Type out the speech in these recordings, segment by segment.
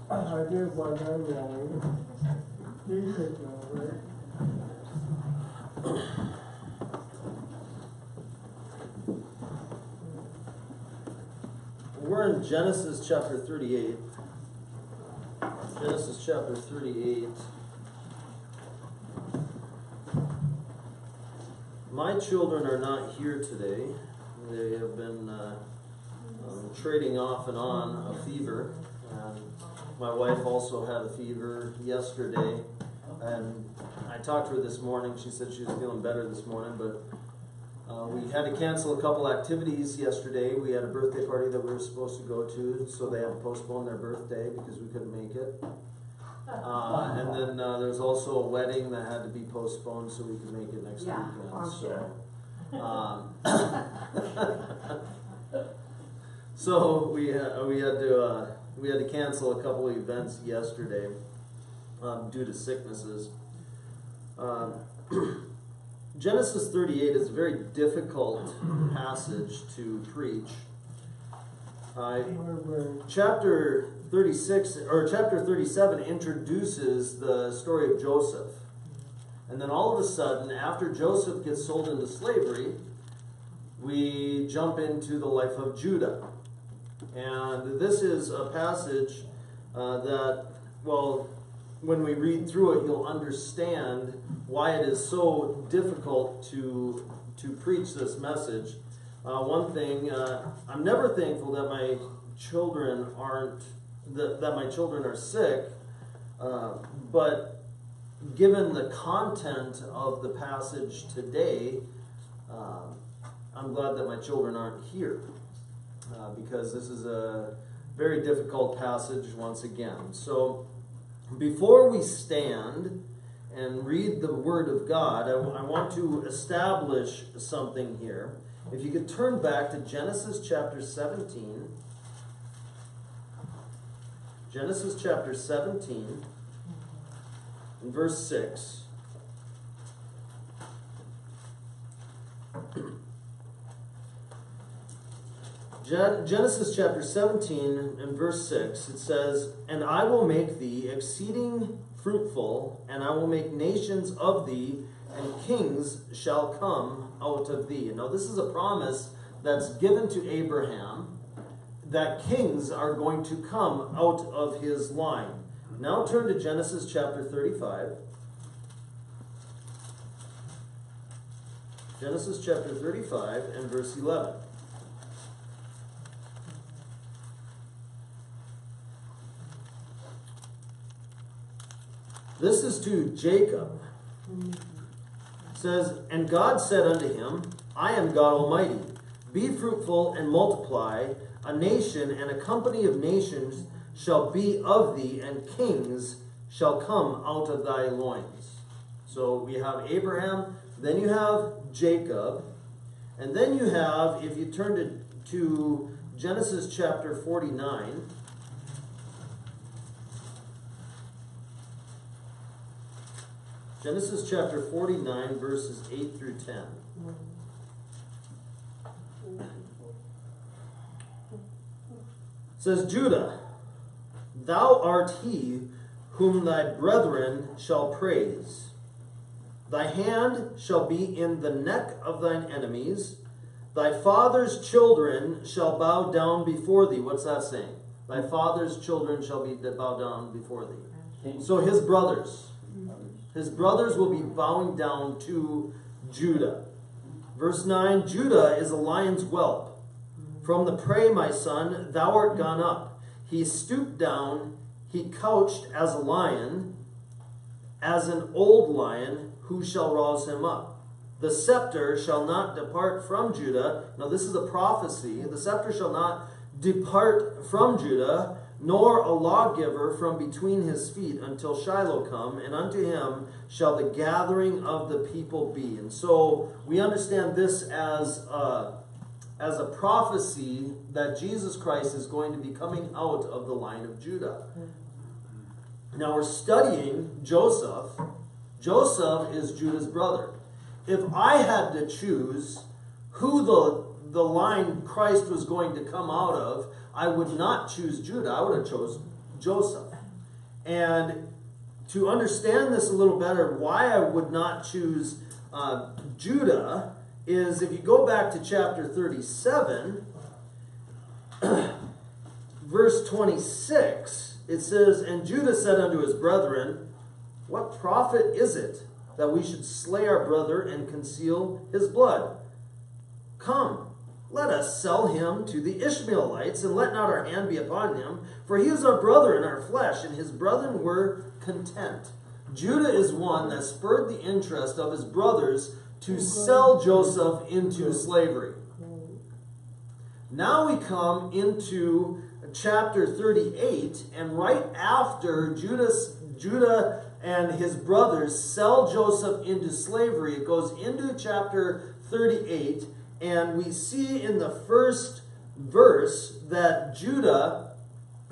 I did what I wanted. You should know, right? We're in Genesis chapter 38. Genesis chapter 38. My children are not here today. They have been trading off and on a fever. And my wife also had a fever yesterday. And I talked to her this morning. She said she was feeling better this morning, but we had to cancel a couple activities yesterday. We had a birthday party that we were supposed to go to, so they had to postpone their birthday because we couldn't make it. And then there's also a wedding that had to be postponed so we could make it next weekend. So we had to cancel a couple of events yesterday due to sicknesses. Genesis 38 is a very difficult passage to preach. Chapter 36 or chapter 37 introduces the story of Joseph. And then all of a sudden, after Joseph gets sold into slavery, we jump into the life of Judah. And this is a passage that, well, when we read through it, you'll understand why it is so difficult to preach this message. One thing, I'm never thankful that my children that my children are sick, but given the content of the passage today, I'm glad that my children aren't here, because this is a very difficult passage once again. So before we stand and read the Word of God, I want to establish something here. If you could turn back to Genesis chapter 17. Genesis chapter 17 and verse 6. Genesis chapter 17 and verse 6, it says, "And I will make thee exceeding fruitful, and I will make nations of thee, and kings shall come out of thee." Now this is a promise that's given to Abraham, that kings are going to come out of his line. Now turn to Genesis chapter 35. Genesis chapter 35 and verse 11. This is to Jacob. It says, "And God said unto him, I am God Almighty. Be fruitful and multiply. A nation and a company of nations shall be of thee, and kings shall come out of thy loins." So we have Abraham, then you have Jacob, and then you have, if you turn to Genesis chapter 49, Genesis chapter 49, verses 8 through 10. It says, "Judah, thou art he whom thy brethren shall praise. Thy hand shall be in the neck of thine enemies. Thy father's children shall bow down before thee." What's that saying? Thy father's children shall bow down before thee. So his brothers. His brothers will be bowing down to Judah. Verse 9, "Judah is a lion's whelp. From the prey, my son, thou art gone up. He stooped down, he couched as a lion, as an old lion, who shall rouse him up? The scepter shall not depart from Judah." Now this is a prophecy. "The scepter shall not depart from Judah, nor a lawgiver from between his feet, until Shiloh come, and unto him shall the gathering of the people be." And so we understand this as a prophecy that Jesus Christ is going to be coming out of the line of Judah. Now we're studying Joseph. Joseph is Judah's brother. If I had to choose who the line Christ was going to come out of, I would not choose Judah. I would have chose Joseph. And to understand this a little better, why I would not choose Judah is if you go back to chapter 37, verse 26, it says, "And Judah said unto his brethren, What profit is it that we should slay our brother and conceal his blood? Come, let us sell him to the Ishmaelites, and let not our hand be upon him, for he is our brother in our flesh." And his brethren were content. Judah is one that spurred the interest of his brothers to sell Joseph into slavery. Now we come into chapter 38, and right after Judah and his brothers sell Joseph into slavery, it goes into chapter 38, and we see in the first verse that Judah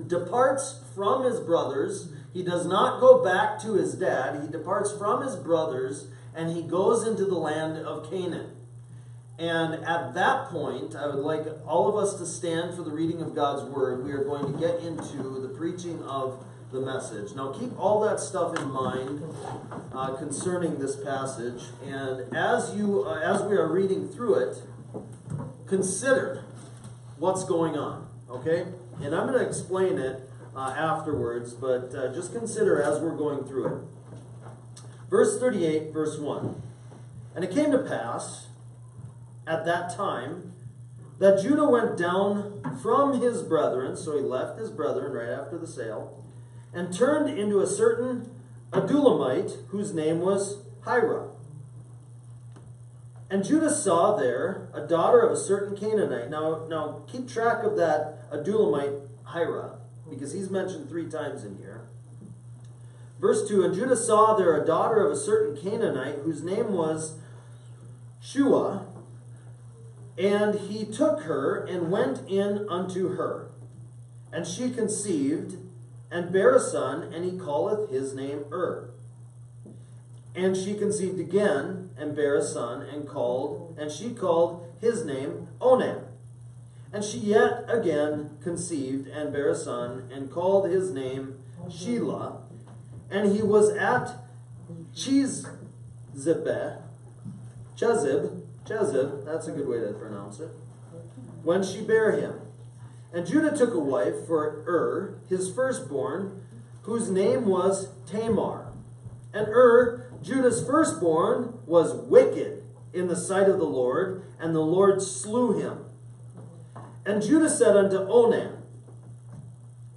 departs from his brothers. He does not go back to his dad. He departs from his brothers, and he goes into the land of Canaan. And at that point, I would like all of us to stand for the reading of God's word. We are going to get into the preaching of the message. Now keep all that stuff in mind concerning this passage. And as we are reading through it, consider what's going on. Okay? And I'm going to explain it afterwards, but just consider as we're going through it. Verse 38, verse 1. "And it came to pass at that time that Judah went down from his brethren," so he left his brethren right after the sale, "and turned into a certain Adullamite, whose name was Hira. And Judah saw there a daughter of a certain Canaanite." Now keep track of that Adullamite Hira, because he's mentioned 3 times in here. Verse 2, "And Judah saw there a daughter of a certain Canaanite, whose name was Shua. And he took her and went in unto her. And she conceived and bare a son, and he calleth his name And she conceived again and bare a son, and she called his name Onan. And she yet again conceived and bare a son, and called his name Shelah. And he was at Chezib, that's a good way to pronounce it, when she bare him. And Judah took a wife for his firstborn, whose name was Tamar. And Judah's firstborn, was wicked in the sight of the Lord, and the Lord slew him. And Judah said unto Onan,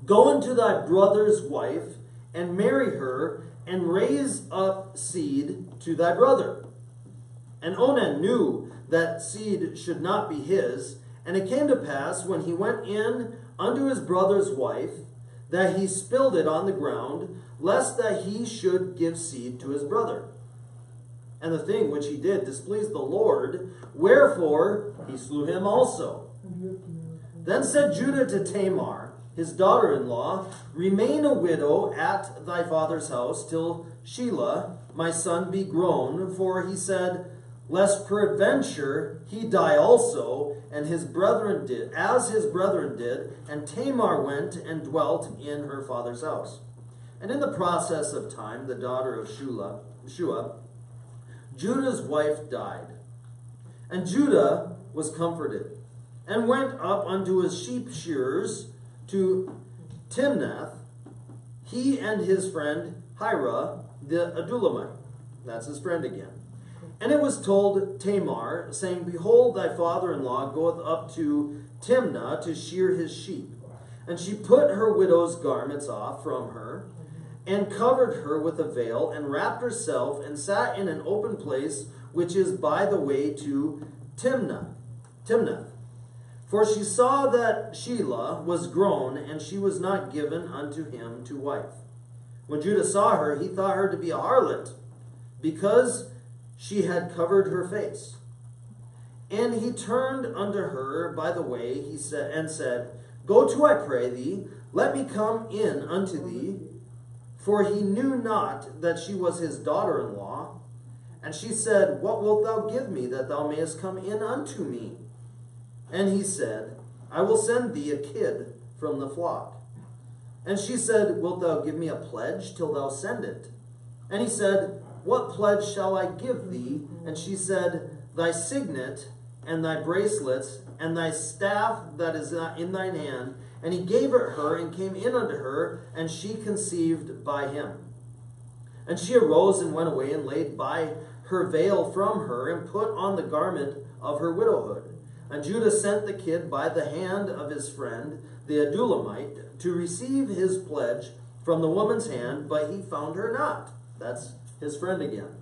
Go unto thy brother's wife, and marry her, and raise up seed to thy brother. And Onan knew that seed should not be his. And it came to pass, when he went in unto his brother's wife, that he spilled it on the ground, lest that he should give seed to his brother. And the thing which he did displeased the Lord, wherefore he slew him also. Then said Judah to Tamar, his daughter-in-law, Remain a widow at thy father's house till Shelah, my son, be grown. For he said, Lest peradventure he die also, and his brethren did, as his brethren did. And Tamar went and dwelt in her father's house. And in the process of time, the daughter of Shua, Judah's wife died. And Judah was comforted, and went up unto his sheep shearers to Timnath, he and his friend Hira the Adullamite. That's his friend again. And it was told Tamar, saying, Behold, thy father-in-law goeth up to Timnah to shear his sheep. And she put her widow's garments off from her, and covered her with a veil, and wrapped herself, and sat in an open place, which is by the way to Timnath. For she saw that Shelah was grown, and she was not given unto him to wife. When Judah saw her, he thought her to be a harlot, because she had covered her face. And he turned unto her by the way, he said, and said, Go to, I pray thee, let me come in unto thee. For he knew not that she was his daughter-in-law. And she said, What wilt thou give me, that thou mayest come in unto me? And he said, I will send thee a kid from the flock. And she said, Wilt thou give me a pledge till thou send it? And he said, What pledge shall I give thee? And she said, Thy signet, and thy bracelets, and thy staff that is in thine hand. And he gave it her, and came in unto her, and she conceived by him. And she arose and went away, and laid by her veil from her, and put on the garment of her widowhood. And Judah sent the kid by the hand of his friend, the Adullamite, to receive his pledge from the woman's hand, but he found her not. That's his friend again.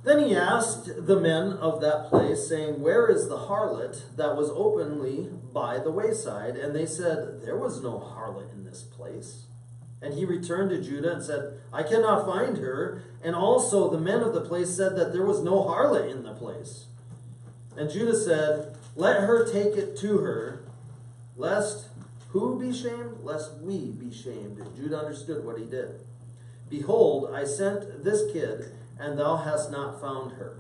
Then he asked the men of that place, saying, Where is the harlot that was openly by the wayside? And they said, There was no harlot in this place. And he returned to Judah and said, I cannot find her. And also the men of the place said that there was no harlot in the place. And Judah said, Let her take it to her, lest who be shamed? Lest we be shamed. And Judah understood what he did. Behold, I sent this kid, and thou hast not found her.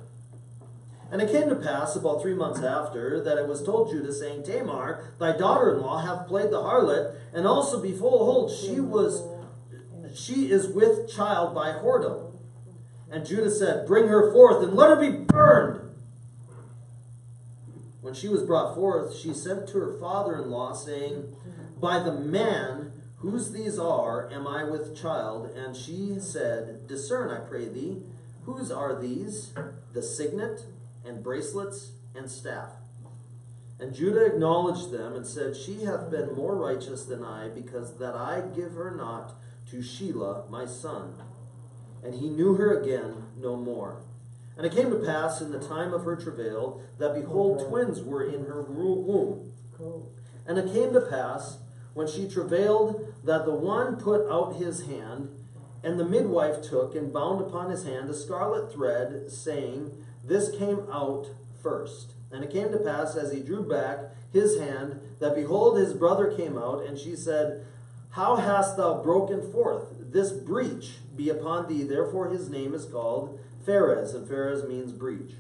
And it came to pass about 3 months after that it was told Judah, saying, Tamar, thy daughter-in-law, hath played the harlot, and also behold, she is with child by whoredom. And Judah said, Bring her forth, and let her be burned. When she was brought forth, she sent to her father-in-law, saying, By the man whose these are, am I with child? And she said, Discern, I pray thee, whose are these? The signet, and bracelets, and staff. And Judah acknowledged them, and said, She hath been more righteous than I, because that I give her not to Shelah my son. And he knew her again no more. And it came to pass in the time of her travail, that behold, twins were in her womb. And it came to pass, when she travailed, that the one put out his hand, and the midwife took and bound upon his hand a scarlet thread, saying, This came out first. And it came to pass, as he drew back his hand, that behold, his brother came out, and she said, How hast thou broken forth? This breach be upon thee. Therefore his name is called Pharez, and Pharez means breach.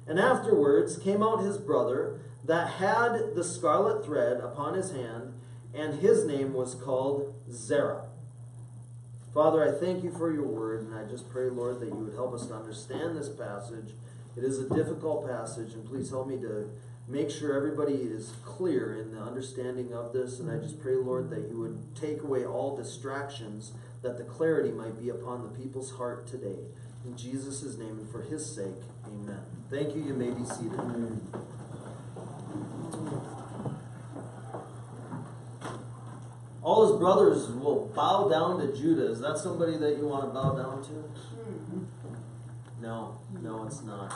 And afterwards came out his brother that had the scarlet thread upon his hand, and his name was called Zerah. Father, I thank you for your word, and I just pray, Lord, that you would help us to understand this passage. It is a difficult passage, and please help me to make sure everybody is clear in the understanding of this. And I just pray, Lord, that you would take away all distractions, that the clarity might be upon the people's heart today. In Jesus' name and for his sake, amen. Thank you. You may be seated. All his brothers will bow down to Judah. Is that somebody that you want to bow down to? No, it's not.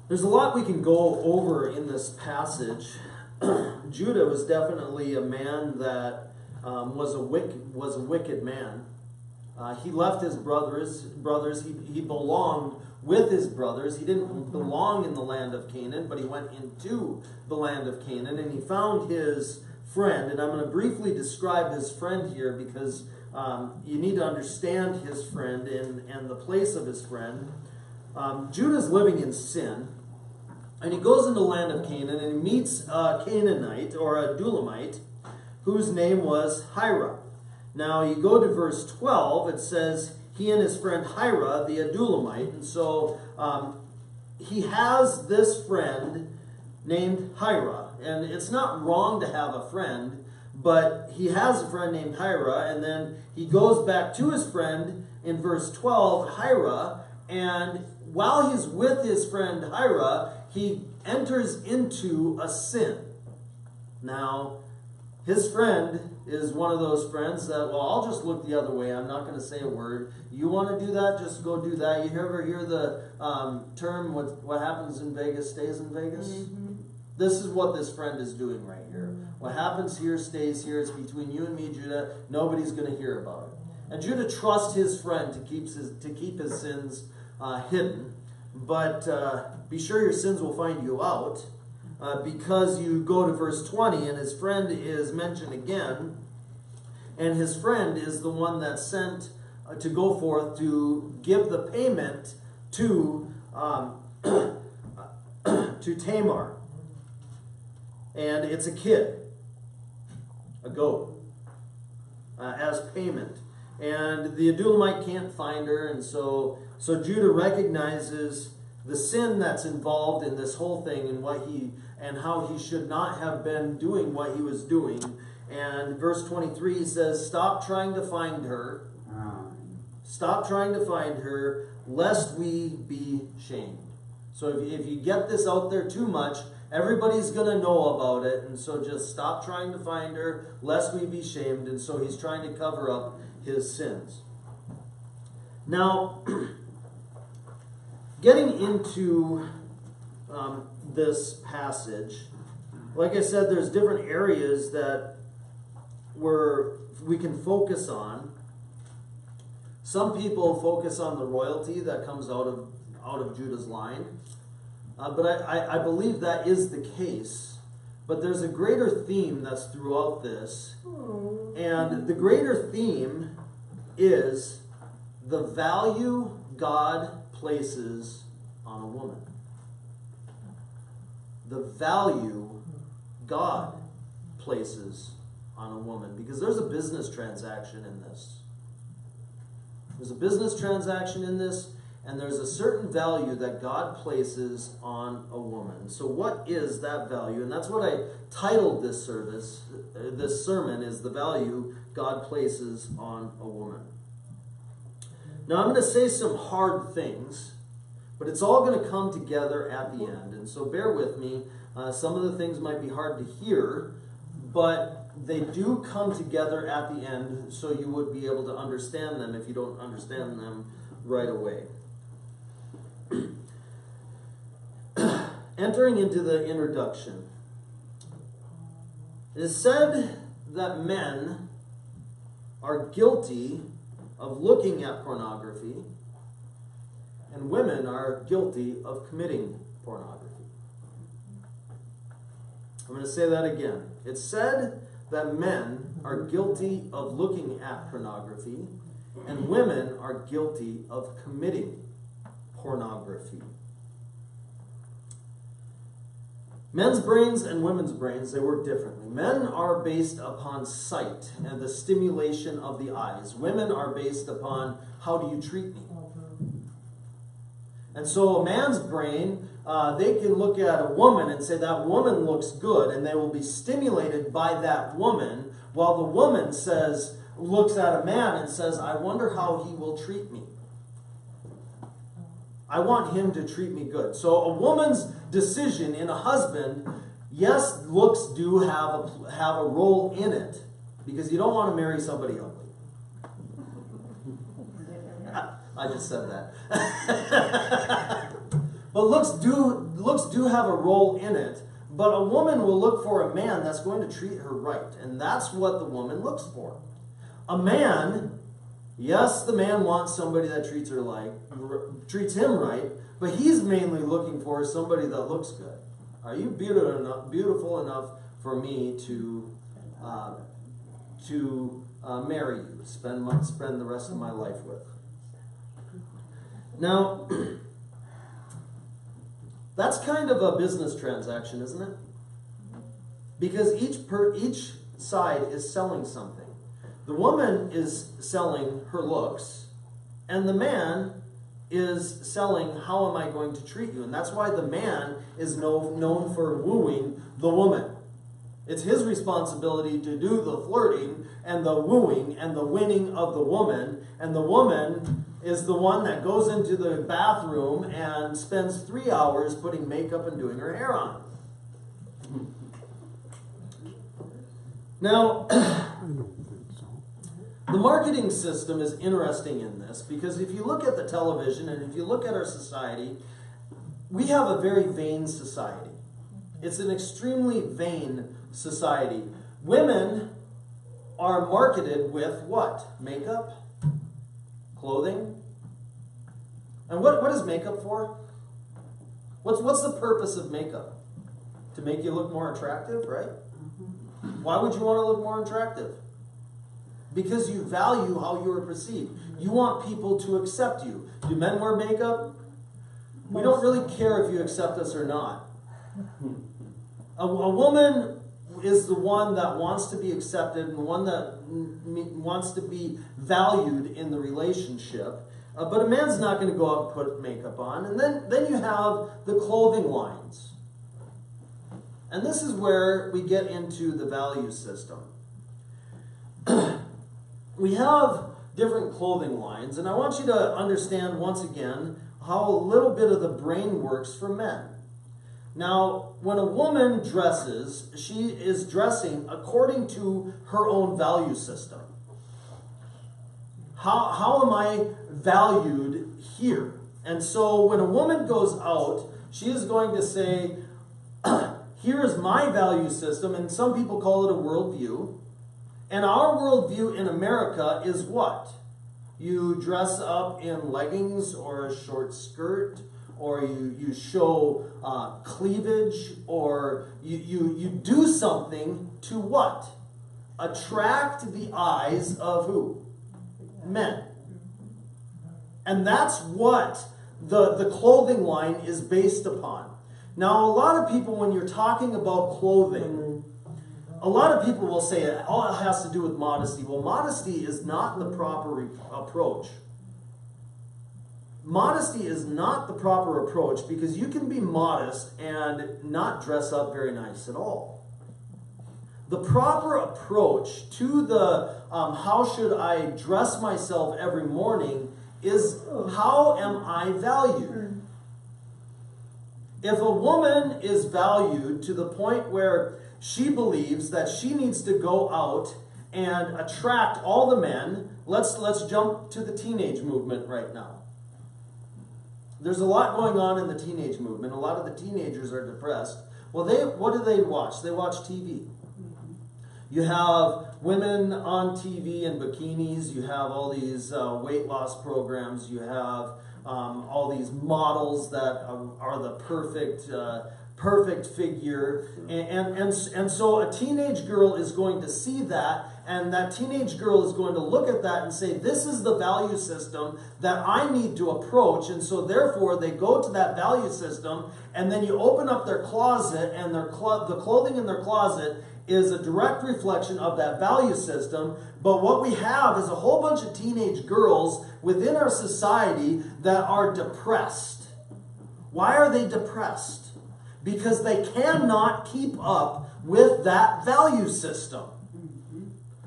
There's a lot we can go over in this passage. Judah was definitely a man that was a wicked man. He left his brothers. He belonged with his brothers. He didn't belong in the land of Canaan, but he went into the land of Canaan, and he found his friend. And I'm going to briefly describe his friend here, because you need to understand his friend and the place of his friend. Judah's living in sin, and he goes into the land of Canaan, and he meets a Canaanite, or a Adullamite, whose name was Hira. Now, you go to verse 12, it says, he and his friend Hira, the Adullamite, and so he has this friend named Hira, and it's not wrong to have a friend, but he has a friend named Hira, and then he goes back to his friend in verse 12, Hira, and while he's with his friend Hira, he enters into a sin. Now, his friend is one of those friends that, well, I'll just look the other way. I'm not going to say a word. You want to do that? Just go do that. You ever hear the term, what happens in Vegas stays in Vegas? Mm-hmm. This is what this friend is doing right here. What happens here stays here. It's between you and me, Judah. Nobody's going to hear about it. And Judah trusts his friend to keep his sins hidden. But be sure your sins will find you out. Because you go to verse 20, and his friend is mentioned again, and his friend is the one that's sent to go forth to give the payment to to Tamar, and it's a kid. a goat, as payment. And the Adulamite can't find her, and so Judah recognizes the sin that's involved in this whole thing and how he should not have been doing what he was doing. And verse 23 says, stop trying to find her. Stop trying to find her, lest we be shamed. So if you get this out there too much, everybody's going to know about it. And so just stop trying to find her, lest we be shamed. And so he's trying to cover up his sins. Now, getting into this passage, like I said, there's different areas that we can focus on. Some people focus on the royalty that comes out of Judah's line. But I believe that is the case. But there's a greater theme that's throughout this. And the greater theme is the value God places on a woman. The value God places on a woman. Because there's a business transaction in this. There's a business transaction in this, and there's a certain value that God places on a woman. So what is that value? And that's what I titled this sermon, is the value God places on a woman. Now I'm going to say some hard things, but it's all going to come together at the end. And so bear with me. Some of the things might be hard to hear, but they do come together at the end, so you would be able to understand them if you don't understand them right away. Entering into the introduction, it is said that men are guilty of looking at pornography, and women are guilty of committing pornography. I'm going to say that again. It's said that men are guilty of looking at pornography, and women are guilty of committing pornography. Men's brains and women's brains, they work differently. Men are based upon sight and the stimulation of the eyes. Women are based upon, how do you treat me? And so a man's brain, they can look at a woman and say, that woman looks good, and they will be stimulated by that woman, while the woman looks at a man and says, I wonder how he will treat me. I want him to treat me good. So a woman's decision in a husband, yes, looks do have a role in it, because you don't want to marry somebody ugly. I just said that. But looks do have a role in it. But a woman will look for a man that's going to treat her right, and that's what the woman looks for. A man, yes, the man wants somebody that treats him right, but he's mainly looking for somebody that looks good. Are you beautiful enough for me to marry you, spend the rest of my life with? Now, that's kind of a business transaction, isn't it? Because each side is selling something. The woman is selling her looks, and the man is selling, how am I going to treat you? And that's why the man is known for wooing the woman. It's his responsibility to do the flirting and the wooing and the winning of the woman, and the woman is the one that goes into the bathroom and spends 3 hours putting makeup and doing her hair on. Now, the marketing system is interesting in this, because if you look at the television and if you look at our society, we have a very vain society. It's an extremely vain society. Women are marketed with what? Makeup? Clothing? And what is makeup for? What's the purpose of makeup? To make you look more attractive, right? Why would you want to look more attractive? Because you value how you are perceived. You want people to accept you. Do men wear makeup? We don't really care if you accept us or not. A woman is the one that wants to be accepted and one that wants to be valued in the relationship. But a man's not going to go out and put makeup on. And then you have the clothing lines. And this is where we get into the value system. We have different clothing lines, and I want you to understand once again how a little bit of the brain works for men. Now, when a woman dresses, she is dressing according to her own value system. How am I valued here? And so when a woman goes out, she is going to say, here is my value system, and some people call it a worldview. And our worldview in America is what? You dress up in leggings or a short skirt, or you show cleavage, or you do something to what? Attract the eyes of who? Men. And that's what the clothing line is based upon. Now, a lot of people, when you're talking about clothing, a lot of people will say, oh, it has to do with modesty. Well, modesty is not the proper approach. Modesty is not the proper approach, because you can be modest and not dress up very nice at all. The proper approach to the how should I dress myself every morning is, how am I valued? If a woman is valued to the point where she believes that she needs to go out and attract all the men, let's jump to the teenage movement right now. There's a lot going on in the teenage movement. A lot of the teenagers are depressed. Well, what do they watch? They watch TV. You have women on TV in bikinis. You have all these weight loss programs. You have all these models that are the perfect figure. And so a teenage girl is going to see that, and that teenage girl is going to look at that and say, this is the value system that I need to approach. And so therefore they go to that value system, and then you open up their closet, and the clothing in their closet is a direct reflection of that value system. But what we have is a whole bunch of teenage girls within our society that are depressed. Why are they depressed? Because they cannot keep up with that value system.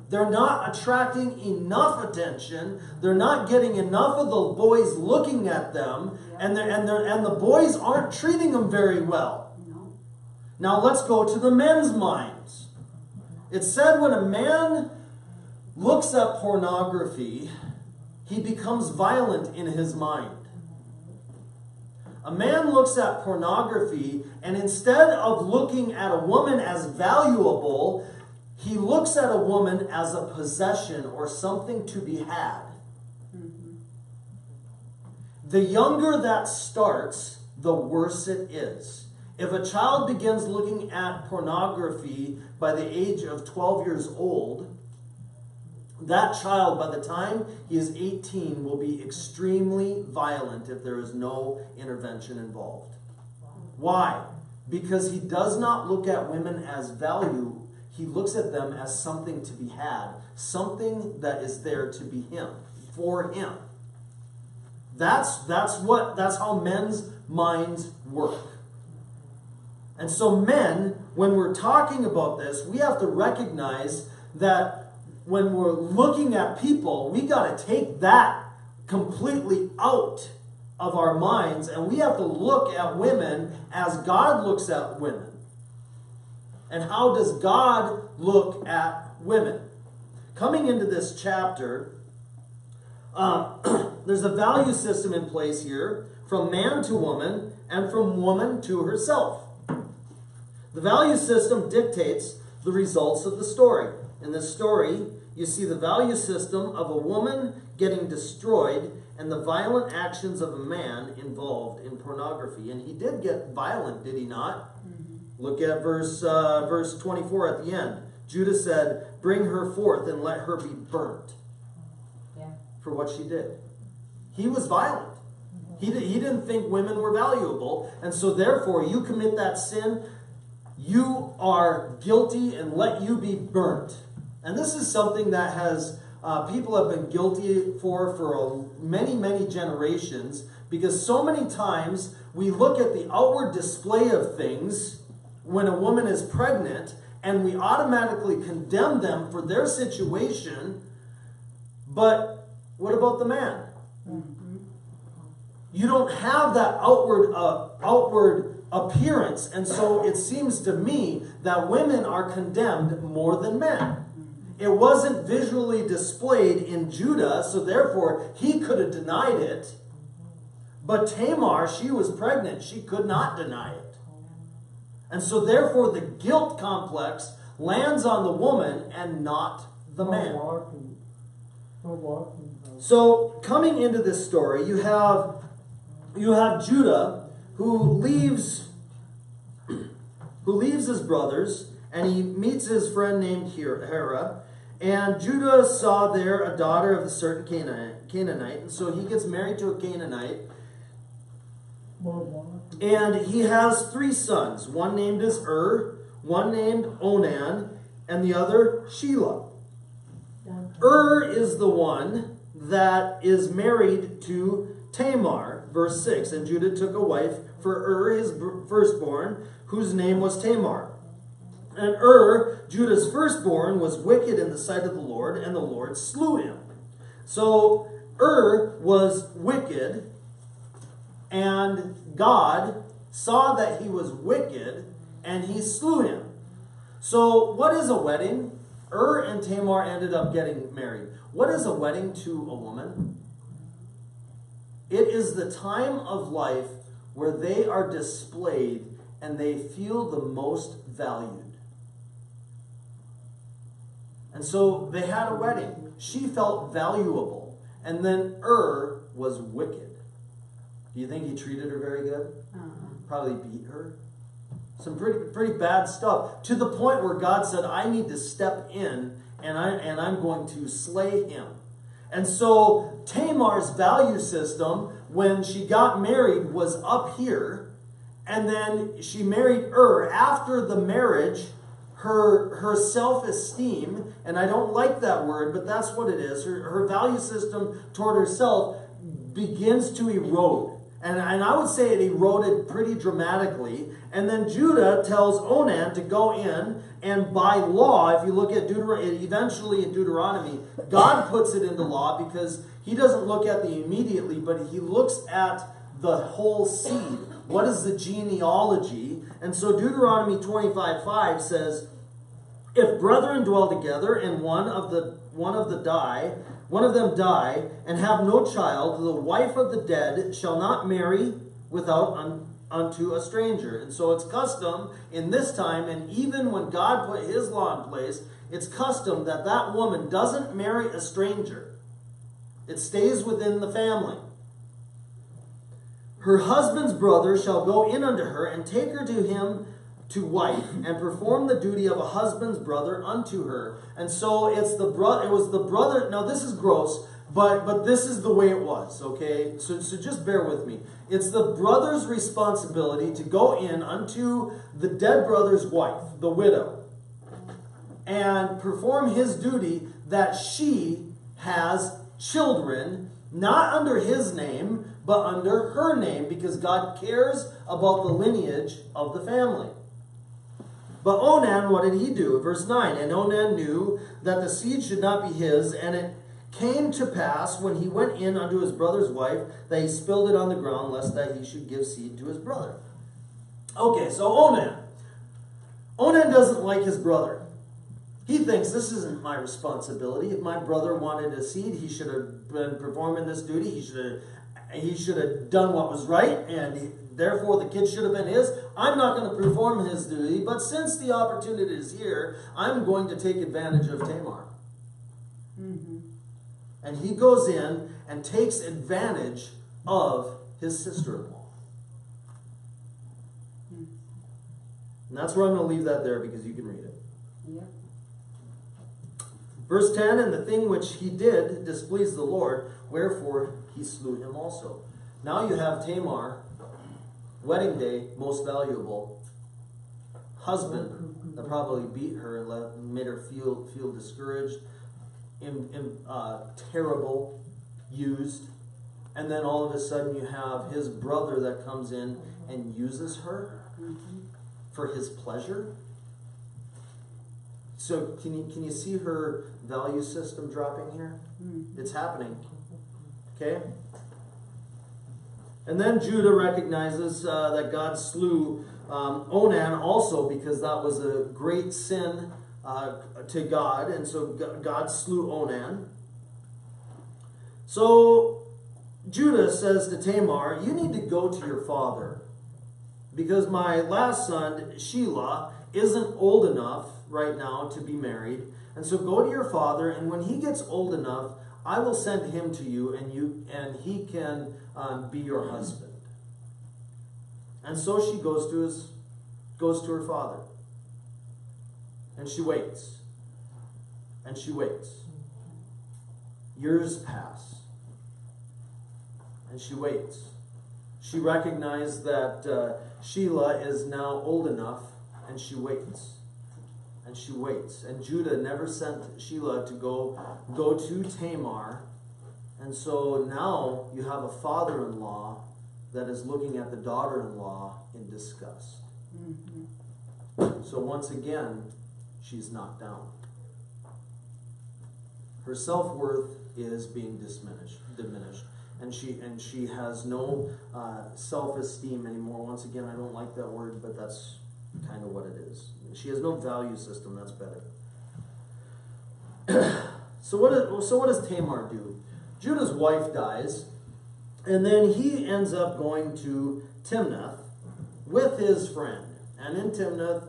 They're not attracting enough attention. They're not getting enough of the boys looking at them, and the boys aren't treating them very well. Now let's go to the men's minds. It said when a man looks at pornography, he becomes violent in his mind. A man looks at pornography, and instead of looking at a woman as valuable, he looks at a woman as a possession or something to be had. The younger that starts, the worse it is. If a child begins looking at pornography by the age of 12 years old, that child, by the time he is 18, will be extremely violent if there is no intervention involved. Why? Because he does not look at women as value. He looks at them as something to be had, something that is there to be him, for him. That's how men's minds work. And so men, when we're talking about this, we have to recognize that when we're looking at people, we got to take that completely out of our minds, and we have to look at women as God looks at women. And how does God look at women? Coming into this chapter, there's a value system in place here, from man to woman, and from woman to herself. The value system dictates the results of the story. In this story, you see the value system of a woman getting destroyed and the violent actions of a man involved in pornography. And he did get violent, did he not? Look at verse 24 at the end. Judah said, bring her forth and let her be burnt for what she did. He was violent. He didn't think women were valuable. And so therefore, you commit that sin, you are guilty and let you be burnt. And this is something that has people have been guilty for many, many generations, because so many times we look at the outward display of things when a woman is pregnant and we automatically condemn them for their situation. But what about the man? You don't have that outward appearance, and so it seems to me that women are condemned more than men. It wasn't visually displayed in Judah, so therefore he could have denied it. But Tamar, she was pregnant. She could not deny it. And so therefore the guilt complex lands on the woman and not the man. So coming into this story, you have Judah who leaves his brothers, and he meets his friend named Hera. And Judah saw there a daughter of a certain Canaanite, and so he gets married to a Canaanite. And he has 3 sons. One named is one named Onan, and the other Shelah. Is the one that is married to Tamar, verse 6. And Judah took a wife for his firstborn, whose name was Tamar. And Judah's firstborn, was wicked in the sight of the Lord, and the Lord slew him. So was wicked, and God saw that he was wicked, and he slew him. So what is a wedding? And Tamar ended up getting married. What is a wedding to a woman? It is the time of life where they are displayed and they feel the most valued. And so they had a wedding. She felt valuable. And then was wicked. Do you think he treated her very good? Probably beat her. Some pretty bad stuff. To the point where God said, I need to step in and I'm going to slay him. And so Tamar's value system, when she got married, was up here. And then she married After the marriage, her self-esteem, and I don't like that word, but that's what it is, her value system toward herself begins to erode. And I would say it eroded pretty dramatically. And then Judah tells Onan to go in, and by law, if you look at eventually in Deuteronomy, God puts it into law because he doesn't look at the immediately, but he looks at the whole seed. What is the genealogy? And so Deuteronomy 25:5 says, if brethren dwell together and one of them die and have no child, the wife of the dead shall not marry without unto a stranger. And so it's custom in this time, and even when God put his law in place, it's custom that that woman doesn't marry a stranger. It stays within the family. Her husband's brother shall go in unto her and take her to him to wife, and perform the duty of a husband's brother unto her. And so it was the brother. Now this is gross, but this is the way it was, okay? So just bear with me. It's the brother's responsibility to go in unto the dead brother's wife, the widow, and perform his duty that she has children, not under his name, but under her name, because God cares about the lineage of the family. But Onan, what did he do? Verse 9, and Onan knew that the seed should not be his, and it came to pass when he went in unto his brother's wife that he spilled it on the ground, lest that he should give seed to his brother. Okay, so Onan doesn't like his brother. He thinks this isn't my responsibility. If my brother wanted a seed, he should have been performing this duty. He should have done what was right, and therefore the kid should have been his. I'm not going to perform his duty, but since the opportunity is here, I'm going to take advantage of Tamar. Mm-hmm. And he goes in and takes advantage of his sister-in-law. Mm-hmm. And that's where I'm going to leave that there because you can read it. Yeah. Verse 10, and the thing which he did displeased the Lord, wherefore he slew him also. Now you have Tamar, wedding day, most valuable, husband that probably beat her and made her feel discouraged, terrible, used. And then all of a sudden you have his brother that comes in and uses her for his pleasure. So can you see her value system dropping here? It's happening. Okay? And then Judah recognizes that God slew Onan also, because that was a great sin to God. And so God slew Onan. So Judah says to Tamar, you need to go to your father, because my last son, Shelah, isn't old enough right now to be married. And so go to your father, and when he gets old enough, I will send him to you, and he can be your husband. And so she goes to her father. And she waits. And she waits. Years pass. And she waits. She recognized that Shelah is now old enough, and she waits. And she waits. And Judah never sent Shelah to go to Tamar. And so now you have a father-in-law that is looking at the daughter-in-law in disgust. So once again, she's knocked down. Her self-worth is being diminished. And she has no self-esteem anymore. Once again, I don't like that word, but that's kind of what it is. She has no value system. That's better. So what does Tamar do? Judah's wife dies, and then he ends up going to Timnath with his friend. And in Timnath,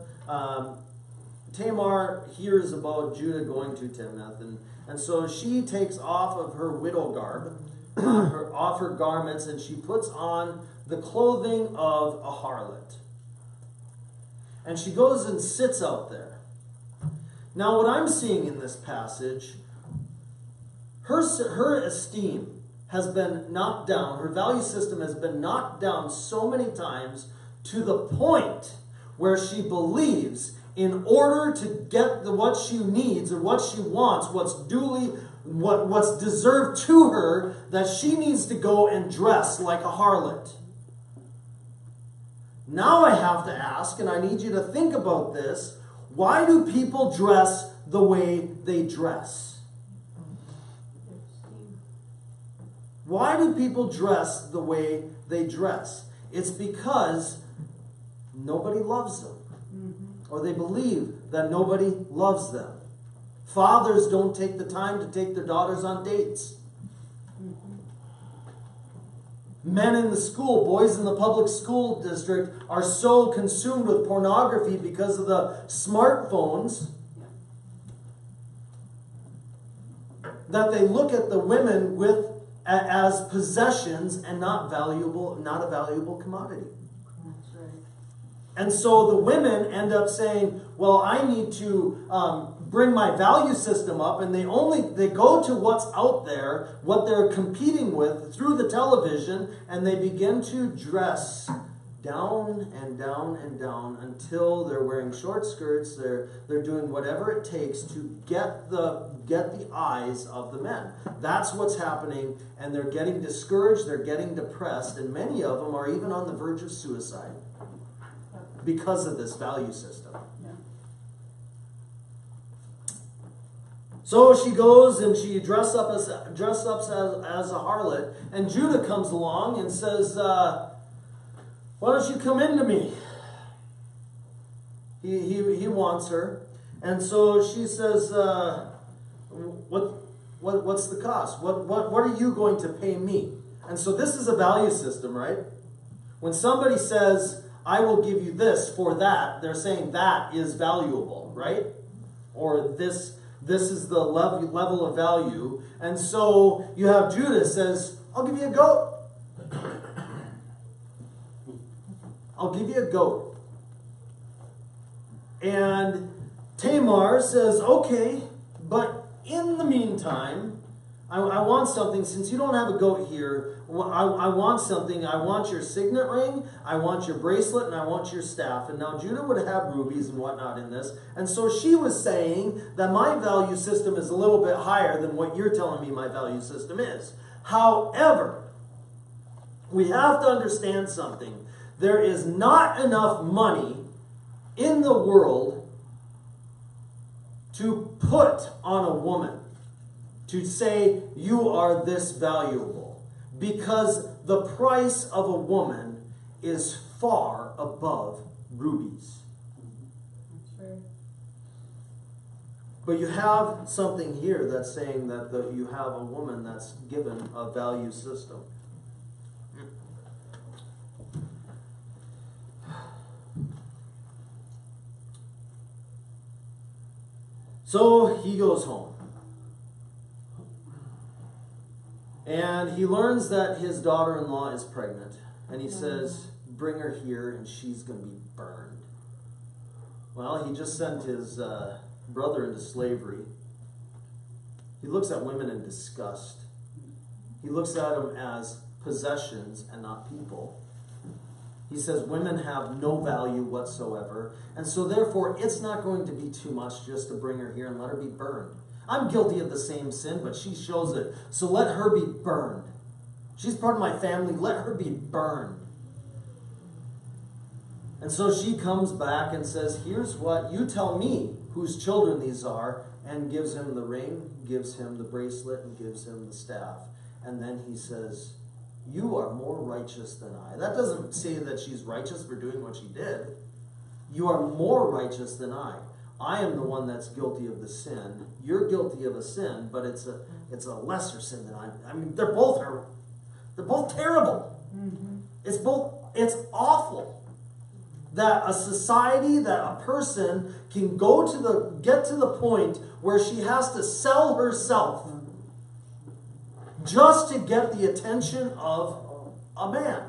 Tamar hears about Judah going to Timnath, and so she takes off of her widow garb, off her garments, and she puts on the clothing of a harlot. And she goes and sits out there. Now, what I'm seeing in this passage, her esteem has been knocked down. Her value system has been knocked down so many times to the point where she believes in order to get what she needs or what she wants, what's deserved to her, that she needs to go and dress like a harlot. Now I have to ask, and I need you to think about this, why do people dress the way they dress? Why do people dress the way they dress? It's because nobody loves them. Or they believe that nobody loves them. Fathers don't take the time to take their daughters on dates. Men in the school, boys in the public school district, are so consumed with pornography because of the smartphones that they look at the women as possessions and not a valuable commodity. That's right. And so the women end up saying, well, I need to bring my value system up, and they go to what's out there, what they're competing with through the television, and they begin to dress down and down and down until they're wearing short skirts. They're doing whatever it takes to get the eyes of the men. That's what's happening, and they're getting discouraged, they're getting depressed, and many of them are even on the verge of suicide because of this value system. So she goes and she dressed up as a harlot, and Judah comes along and says, why don't you come into me? He wants her. And so she says, what's the cost? What are you going to pay me? And so this is a value system, right? When somebody says, I will give you this for that, they're saying that is valuable, right? Or this is the level of value. And so you have Judah says, I'll give you a goat. I'll give you a goat. And Tamar says, okay, but in the meantime, I want something, since you don't have a goat here, I want something. I want your signet ring, I want your bracelet, and I want your staff. And now Judah would have rubies and whatnot in this. And so she was saying that my value system is a little bit higher than what you're telling me my value system is. However, we have to understand something. There is not enough money in the world to put on a woman to say you are this valuable, because the price of a woman is far above rubies. That's right. But you have something here that's saying that you have a woman that's given a value system. So he goes home. And he learns that his daughter-in-law is pregnant. And he says, bring her here and she's going to be burned. Well, he just sent his brother into slavery. He looks at women in disgust. He looks at them as possessions and not people. He says women have no value whatsoever. And so therefore, it's not going to be too much just to bring her here and let her be burned. I'm guilty of the same sin, but she shows it. So let her be burned. She's part of my family. Let her be burned. And so she comes back and says, here's what, you tell me whose children these are, and gives him the ring, gives him the bracelet, and gives him the staff. And then he says, you are more righteous than I. That doesn't say that she's righteous for doing what she did. You are more righteous than I. I am the one that's guilty of the sin. You're guilty of a sin, but it's a lesser sin than I mean, they're both terrible. Mm-hmm. It's awful that a society, that a person can get to the point where she has to sell herself just to get the attention of a man.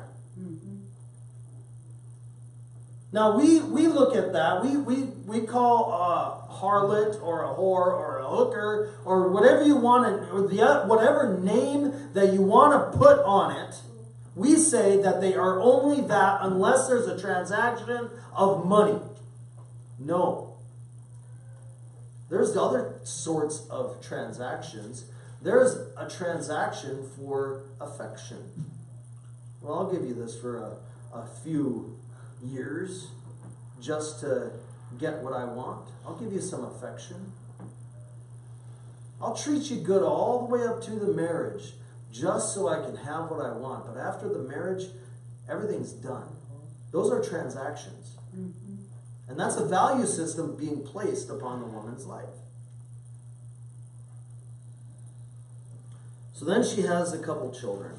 Now, we look at that, we call a harlot or a whore or a hooker or whatever you want, or whatever name that you want to put on it, we say that they are only that unless there's a transaction of money. No. There's other sorts of transactions. There's a transaction for affection. Well, I'll give you this for a few years just to get what I want. I'll give you some affection. I'll treat you good all the way up to the marriage just so I can have what I want. But after the marriage, everything's done. Those are transactions. Mm-hmm. And that's a value system being placed upon the woman's life. So then she has a couple children.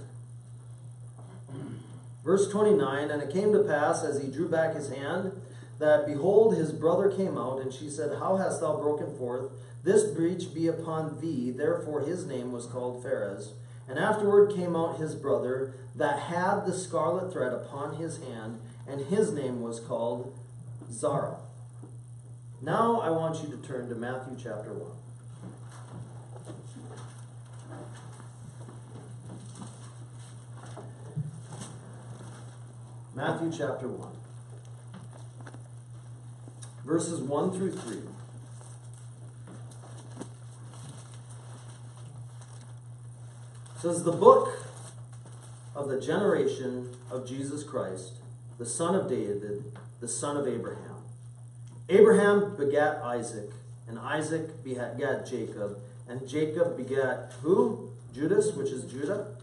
Verse 29, and it came to pass, as he drew back his hand, that, behold, his brother came out, and she said, how hast thou broken forth? This breach be upon thee. Therefore his name was called Pharez. And afterward came out his brother, that had the scarlet thread upon his hand, and his name was called Zara. Now I want you to turn to Matthew chapter 1. Matthew chapter 1. Verses 1 through 3. It says, the book of the generation of Jesus Christ, the son of David, the son of Abraham. Abraham begat Isaac, and Isaac begat Jacob, and Jacob begat who? Judas, which is Judah,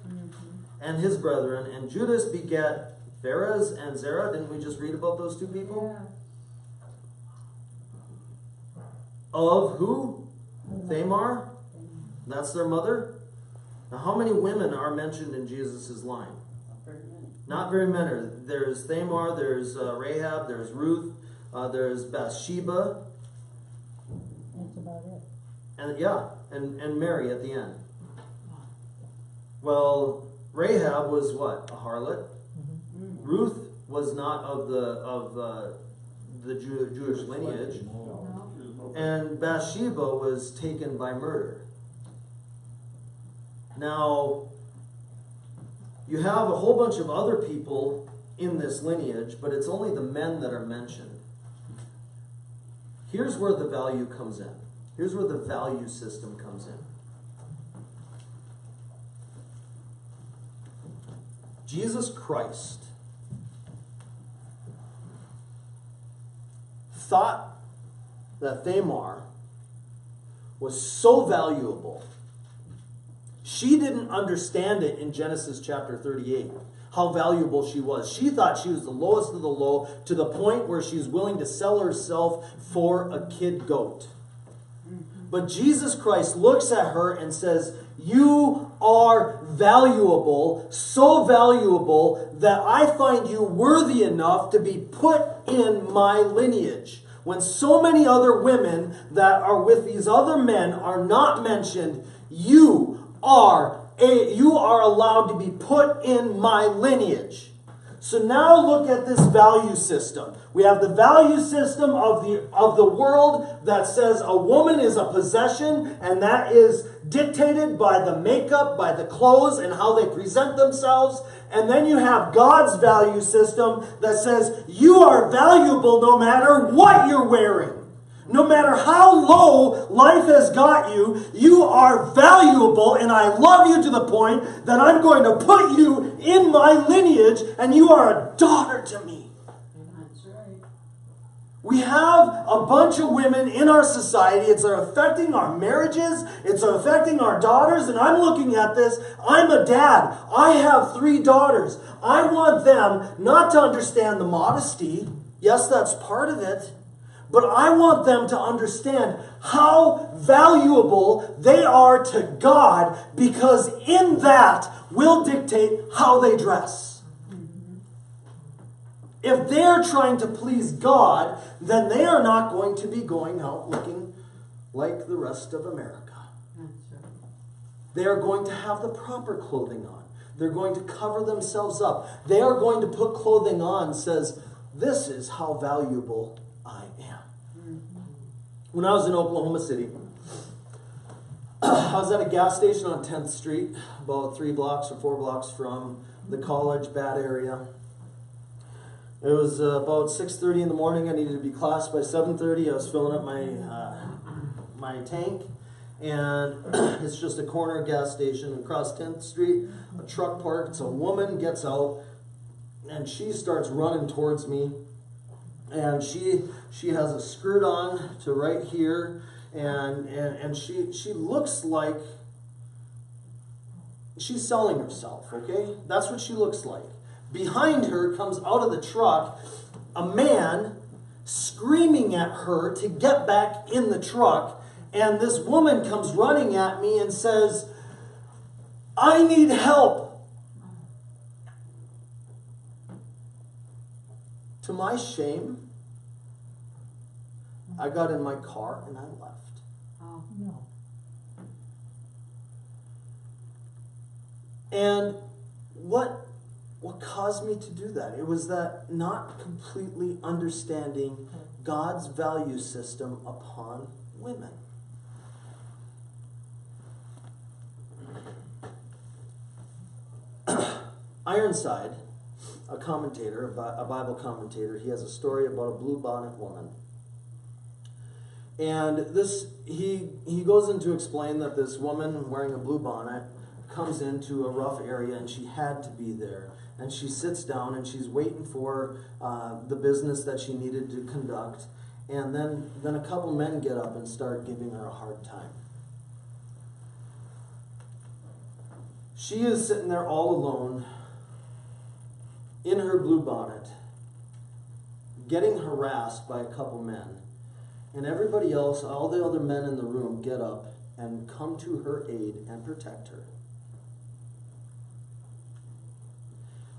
and his brethren, and Judas begat Pharez and Zerah. Didn't we just read about those two people? Yeah. Of who? Tamar. That's their mother. Now, how many women are mentioned in Jesus' line? Not very many. There's Tamar, there's Rahab, there's Ruth, there's Bathsheba. That's about it. And and Mary at the end. Well, Rahab was what? A harlot. Mm-hmm. Ruth was not of the Jewish lineage. And Bathsheba was taken by murder. Now, you have a whole bunch of other people in this lineage, but it's only the men that are mentioned. Here's where the value comes in. Here's where the value system comes in. Jesus Christ thought that Thamar was so valuable. She didn't understand it in Genesis chapter 38, how valuable she was. She thought she was the lowest of the low, to the point where she's willing to sell herself for a kid goat. But Jesus Christ looks at her and says, you are valuable, so valuable that I find you worthy enough to be put in my lineage. When so many other women that are with these other men are not mentioned, you are allowed to be put in my lineage. So now look at this value system. We have the value system of the world that says a woman is a possession, and that is dictated by the makeup, by the clothes, and how they present themselves. And then you have God's value system that says you are valuable no matter what you're wearing. No matter how low life has got you, you are valuable, and I love you to the point that I'm going to put you in my lineage, and you are a daughter to me. That's right. We have a bunch of women in our society. It's affecting our marriages. It's affecting our daughters. And I'm looking at this. I'm a dad. I have 3 daughters. I want them not to understand the modesty. Yes, that's part of it. But I want them to understand how valuable they are to God, because in that will dictate how they dress. If they're trying to please God, then they are not going to be going out looking like the rest of America. They are going to have the proper clothing on. They're going to cover themselves up. They are going to put clothing on that says, this is how valuable I am. When I was in Oklahoma City, I was at a gas station on 10th Street, about 3 blocks or 4 blocks from the college bad area. It was about 6:30 in the morning. I needed to be classed by 7:30. I was filling up my tank, and it's just a corner gas station across 10th Street. A truck parks. A woman gets out, and she starts running towards me. And she has a skirt on to right here, and she looks like she's selling herself, okay? That's what she looks like. Behind her comes out of the truck a man screaming at her to get back in the truck, and this woman comes running at me and says, I need help. To my shame, I got in my car and I left. Oh, no. And what caused me to do that? It was that not completely understanding God's value system upon women. Ironside, a commentator, a Bible commentator, he has a story about a blue bonnet woman. And this, he goes in to explain that this woman wearing a blue bonnet comes into a rough area, and she had to be there. And she sits down and she's waiting for the business that she needed to conduct. And then a couple men get up and start giving her a hard time. She is sitting there all alone in her blue bonnet, getting harassed by a couple men. And everybody else, all the other men in the room, get up and come to her aid and protect her.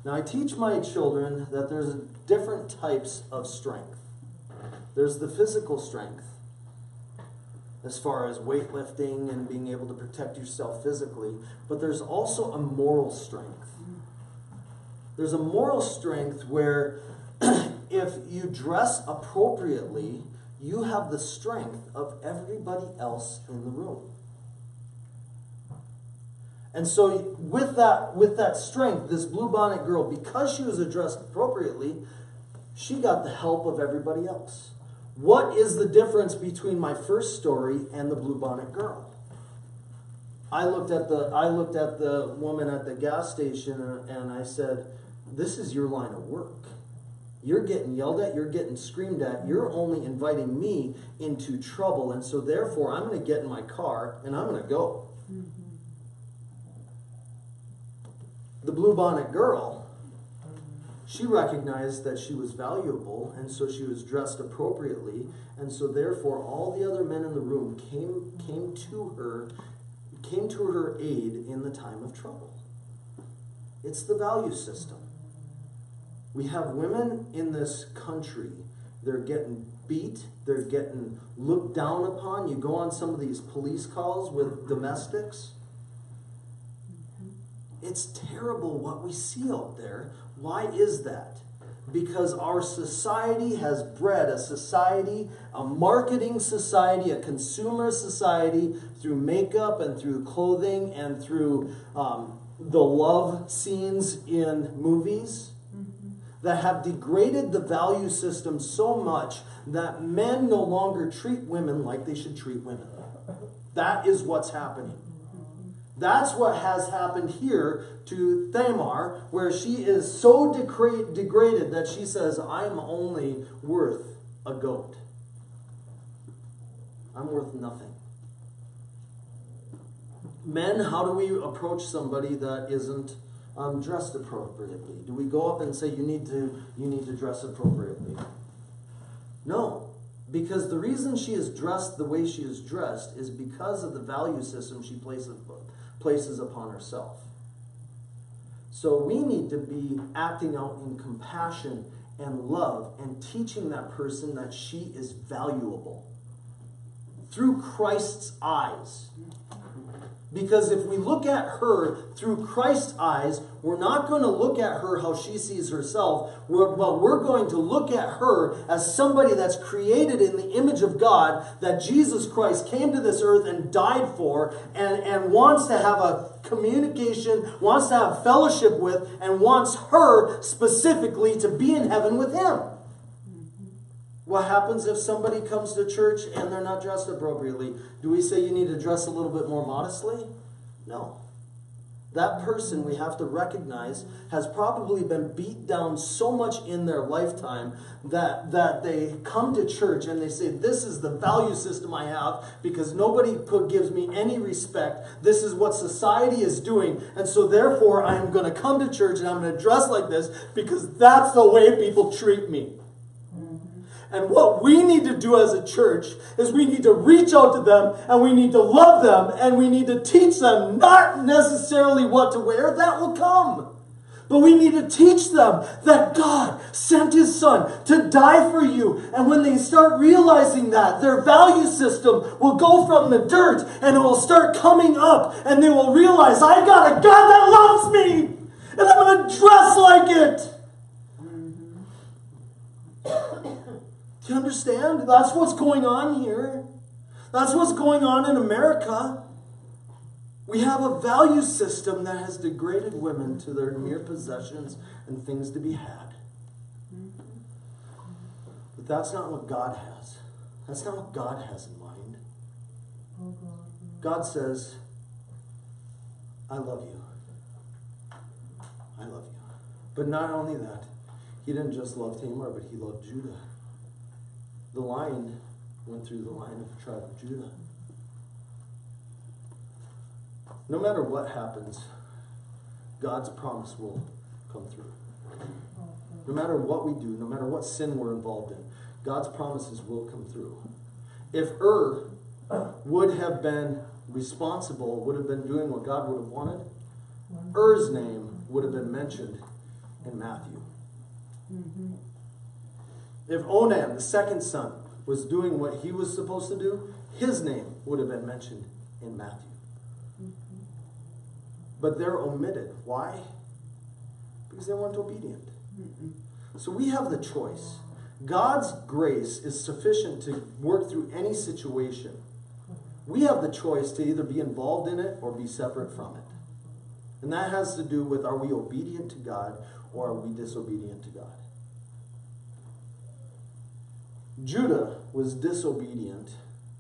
Now, I teach my children that there's different types of strength. There's the physical strength, as far as weightlifting and being able to protect yourself physically, but there's also a moral strength. There's a moral strength where if you dress appropriately, you have the strength of everybody else in the room. And so with that strength, this bluebonnet girl, because she was addressed appropriately, she got the help of everybody else. What is the difference between my first story and the bluebonnet girl? I looked at the woman at the gas station and I said, this is your line of work. You're getting yelled at, you're getting screamed at, you're only inviting me into trouble, and so therefore I'm going to get in my car and I'm going to go. The bluebonnet girl, she recognized that she was valuable, and so she was dressed appropriately, and so therefore all the other men in the room came to her aid in the time of trouble. It's the value system. We have women in this country, they're getting beat, they're getting looked down upon. You go on some of these police calls with domestics. It's terrible what we see out there. Why is that? Because our society has bred a society, a marketing society, a consumer society, through makeup and through clothing and through the love scenes in movies, that have degraded the value system so much that men no longer treat women like they should treat women. That is what's happening. That's what has happened here to Thamar, where she is so degraded that she says, I'm only worth a goat. I'm worth nothing. Men, how do we approach somebody that isn't dressed appropriately? Do we go up and say, you need to dress appropriately? No. Because the reason she is dressed the way she is dressed is because of the value system she places upon herself. So we need to be acting out in compassion and love and teaching that person that she is valuable through Christ's eyes. Because if we look at her through Christ's eyes, we're not going to look at her how she sees herself. We're going to look at her as somebody that's created in the image of God, that Jesus Christ came to this earth and died for, and wants to have a communication, wants to have fellowship with, and wants her specifically to be in heaven with him. What happens if somebody comes to church and they're not dressed appropriately? Do we say you need to dress a little bit more modestly? No. That person, we have to recognize, has probably been beat down so much in their lifetime that they come to church and they say, this is the value system I have because nobody gives me any respect. This is what society is doing. And so therefore I'm going to come to church and I'm going to dress like this because that's the way people treat me. And what we need to do as a church is we need to reach out to them and we need to love them and we need to teach them not necessarily what to wear. That will come. But we need to teach them that God sent his son to die for you. And when they start realizing that, their value system will go from the dirt and it will start coming up and they will realize, I got a God that loves me and I'm going to dress like it. Do you understand? That's what's going on here. That's what's going on in America. We have a value system that has degraded women to their mere possessions and things to be had. But that's not what God has. That's not what God has in mind. God says, I love you. I love you. But not only that, he didn't just love Tamar, but he loved Judah. The line went through the line of the tribe of Judah. No matter what happens, God's promise will come through. No matter what we do, no matter what sin we're involved in, God's promises will come through. If would have been responsible, would have been doing what God would have wanted, name would have been mentioned in Matthew. If Onan, the second son, was doing what he was supposed to do, his name would have been mentioned in Matthew. But they're omitted. Why? Because they weren't obedient. So we have the choice. God's grace is sufficient to work through any situation. We have the choice to either be involved in it or be separate from it. And that has to do with, are we obedient to God or are we disobedient to God? Judah was disobedient.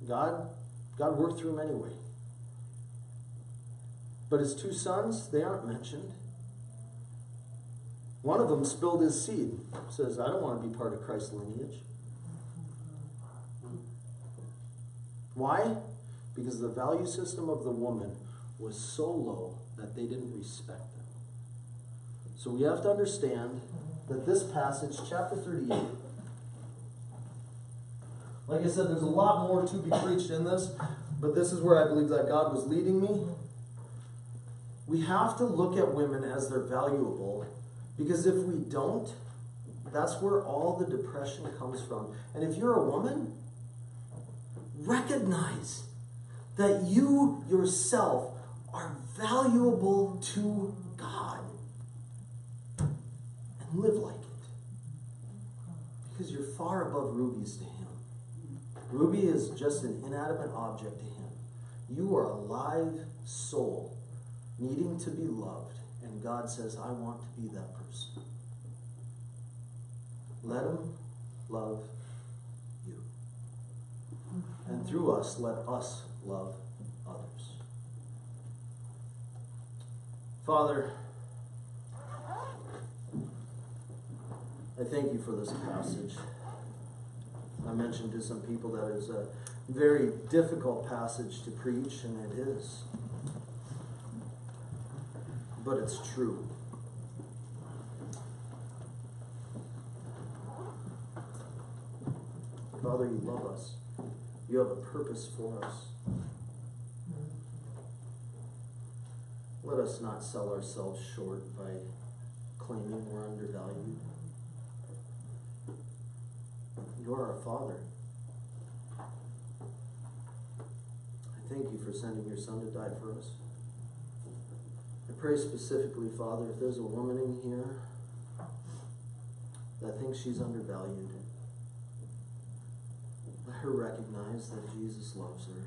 God worked through him anyway. But his two sons, they aren't mentioned. One of them spilled his seed. Says, I don't want to be part of Christ's lineage. Why? Because the value system of the woman was so low that they didn't respect them. So we have to understand that this passage, chapter 38, like I said, there's a lot more to be preached in this, but this is where I believe that God was leading me. We have to look at women as they're valuable, because if we don't, that's where all the depression comes from. And if you're a woman, recognize that you yourself are valuable to God. And live like it. Because you're far above rubies to him. Ruby is just an inanimate object to him. You are a live soul needing to be loved. And God says, I want to be that person. Let him love you. And through us, let us love others. Father, I thank you for this passage. I mentioned to some people that it's a very difficult passage to preach, and it is. But it's true. Father, you love us. You have a purpose for us. Let us not sell ourselves short by claiming we're undervalued. You are our Father. I thank you for sending your Son to die for us. I pray specifically, Father, if there's a woman in here that thinks she's undervalued, let her recognize that Jesus loves her.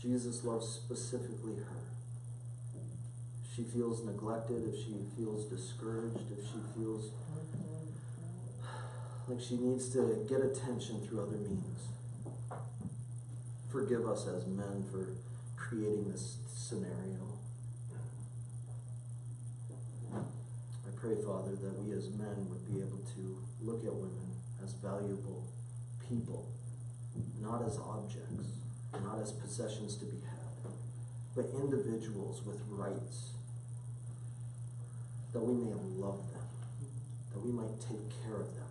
Jesus loves specifically her. If she feels neglected, if she feels discouraged, if she feels like she needs to get attention through other means, forgive us as men for creating this scenario. I pray, Father, that we as men would be able to look at women as valuable people, not as objects, not as possessions to be had, but individuals with rights, that we may love them, that we might take care of them,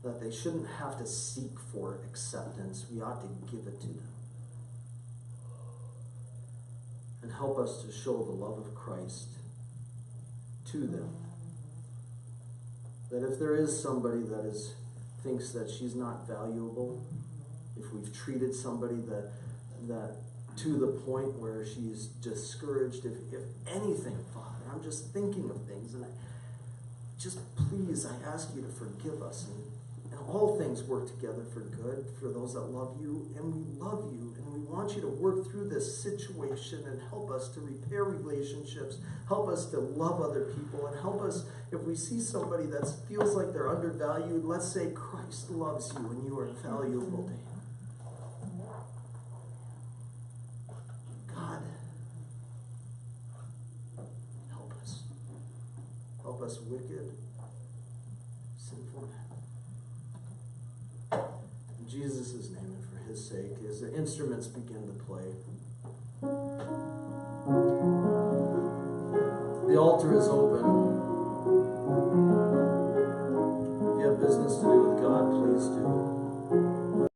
that they shouldn't have to seek for acceptance. We ought to give it to them. And help us to show the love of Christ to them. That if there is somebody that thinks that she's not valuable, if we've treated somebody that to the point where she's discouraged, if anything, Father, I'm just thinking of things, and please, I ask you to forgive us, and all things work together for good for those that love you, and we love you, and we want you to work through this situation and help us to repair relationships, help us to love other people, and help us, if we see somebody that feels like they're undervalued, let's say Christ loves you and you are valuable to him. God, help us. Help us wicked, sinful men. In Jesus' name and for his sake, as the instruments begin to play, the altar is open. If you have business to do with God, please do.